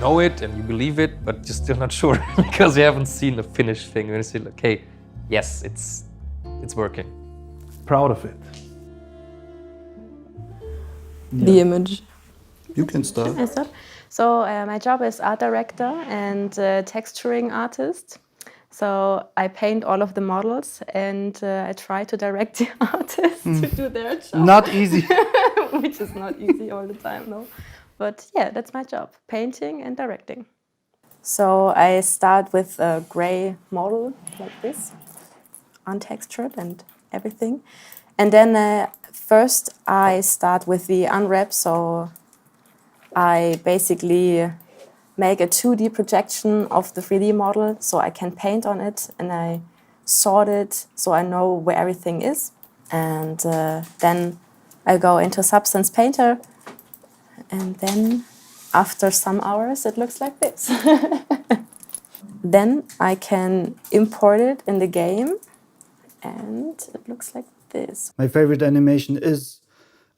know it and you believe it, but you're still not sure because you haven't seen the finished thing. And you say, okay, yes, it's working. Proud of it. The image. You can start. I start. So my job is art director and texturing artist. So I paint all of the models and I try to direct the artists to do their job. Not easy. Which is not easy all the time, no. But yeah, that's my job, painting and directing. So I start with a gray model like this, untextured and everything. And then first I start with the unwrap, so I basically make a 2D projection of the 3D model so I can paint on it, and I sort it so I know where everything is. And then I go into Substance Painter, and then after some hours it looks like this. Then I can import it in the game, and it looks like this. My favorite animation is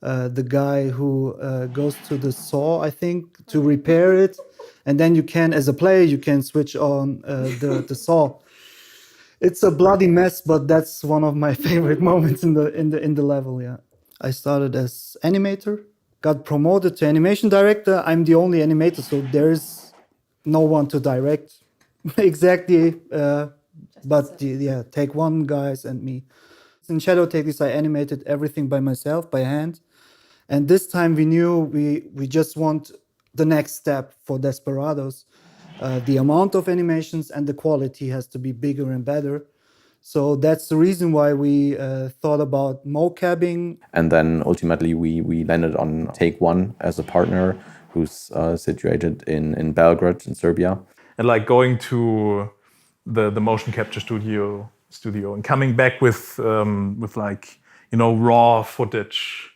the guy who goes to the saw, I think, to repair it. And then you can, as a player, you can switch on the saw. It's a bloody mess, but that's one of my favorite moments in the level. Yeah, I started as animator, got promoted to animation director. I'm the only animator, so there's no one to direct exactly. But yeah, Take One guys and me. In Shadow Tactics, I animated everything by myself, by hand. And this time we knew we just want the next step for Desperados. The amount of animations and the quality has to be bigger and better. So that's the reason why we thought about mocabbing. And then ultimately we landed on Take One as a partner who's situated in Belgrade in Serbia. And like going to the motion capture studio and coming back with like, you know, raw footage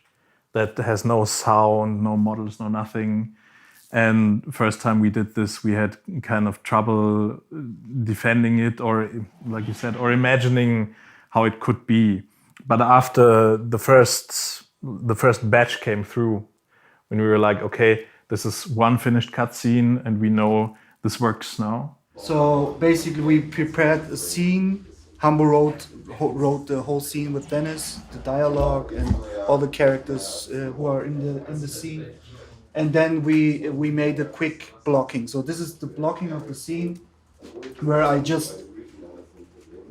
that has no sound, no models, no nothing. And first time we did this, we had kind of trouble defending it, or like you said, or imagining how it could be. But after the first batch came through, when we were like, okay, this is one finished cutscene and we know this works now. So basically we prepared a scene. Hambo wrote the whole scene with Dennis, the dialogue and all the characters who are in the scene. And then we made a quick blocking. So this is the blocking of the scene where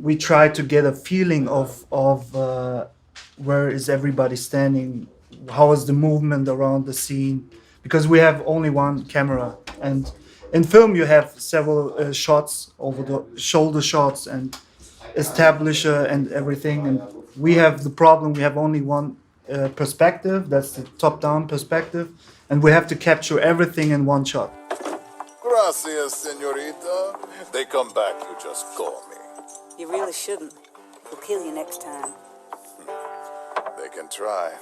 we try to get a feeling of where is everybody standing, how is the movement around the scene, because we have only one camera. And in film you have several shots, over the shoulder shots and establisher and everything. And we have the problem, we have only one perspective, that's the top-down perspective. And we have to capture everything in one shot. Gracias, señorita. They come back, you just call me. You really shouldn't. We'll kill you next time. They can try.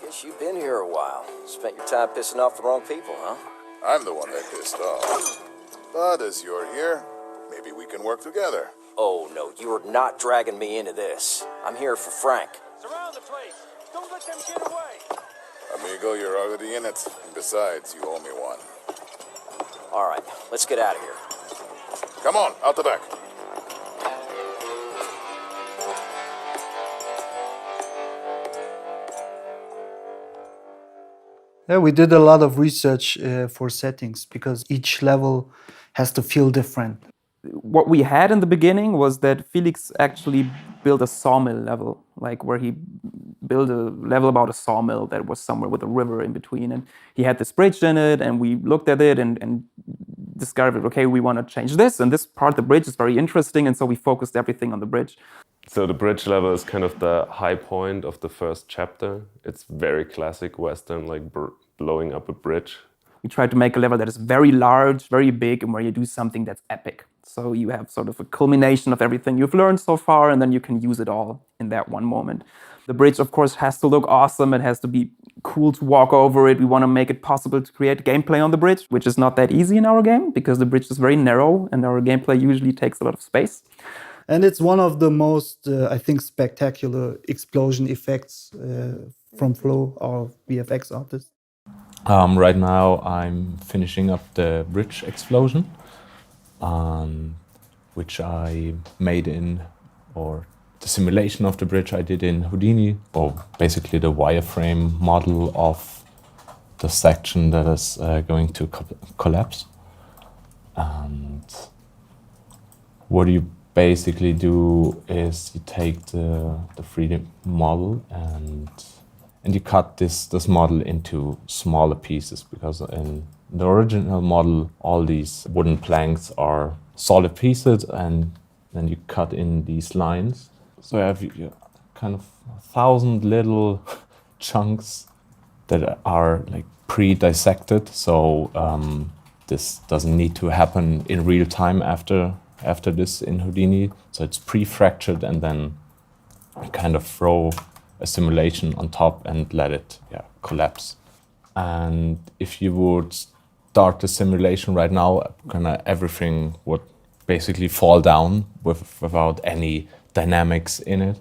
Guess you've been here a while. Spent your time pissing off the wrong people, huh? I'm the one that pissed off. But as you're here, maybe we can work together. Oh, no, you are not dragging me into this. I'm here for Frank. Surround the place. Don't let them get away. Amigo, you're already in it. And besides, you owe me one. All right, let's get out of here. Come on, out the back. Yeah, we did a lot of research for settings because each level has to feel different. What we had in the beginning was that Felix actually built a sawmill level, like where he built a level about a sawmill that was somewhere with a river in between. And he had this bridge in it, and we looked at it and discovered, okay, we want to change this. And this part of the bridge is very interesting, and so we focused everything on the bridge. So the bridge level is kind of the high point of the first chapter. It's very classic Western, like blowing up a bridge. We tried to make a level that is very large, very big, and where you do something that's epic. So you have sort of a culmination of everything you've learned so far, and then you can use it all in that one moment. The bridge, of course, has to look awesome. It has to be cool to walk over it. We want to make it possible to create gameplay on the bridge, which is not that easy in our game because the bridge is very narrow and our gameplay usually takes a lot of space. And it's one of the most, I think, spectacular explosion effects from Flo, our VFX artist. Right now I'm finishing up the bridge explosion, which I made in, or the simulation of the bridge I did in Houdini, or basically the wireframe model of the section that is going to collapse. And what you basically do is you take the 3D model and you cut this model into smaller pieces, because in the original model all these wooden planks are solid pieces, and then you cut in these lines. So you have kind of 1,000 little chunks that are like pre-dissected. So this doesn't need to happen in real time after this in Houdini. So it's pre-fractured, and then kind of throw a simulation on top and let it collapse. And if you would start the simulation right now, kind of everything would basically fall down without any dynamics in it.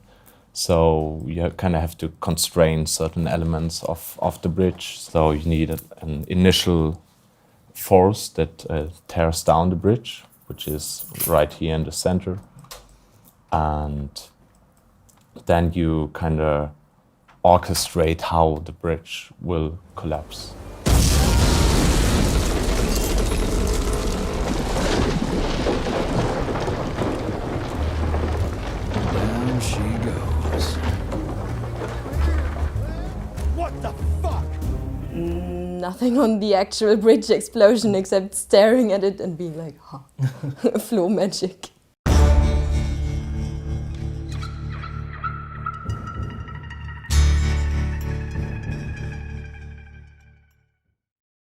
So you kind of have to constrain certain elements of the bridge. So you need an initial force that tears down the bridge, which is right here in the center. And then you kind of orchestrate how the bridge will collapse. Down she goes. What the fuck? Nothing on the actual bridge explosion except staring at it and being like, huh, flow magic.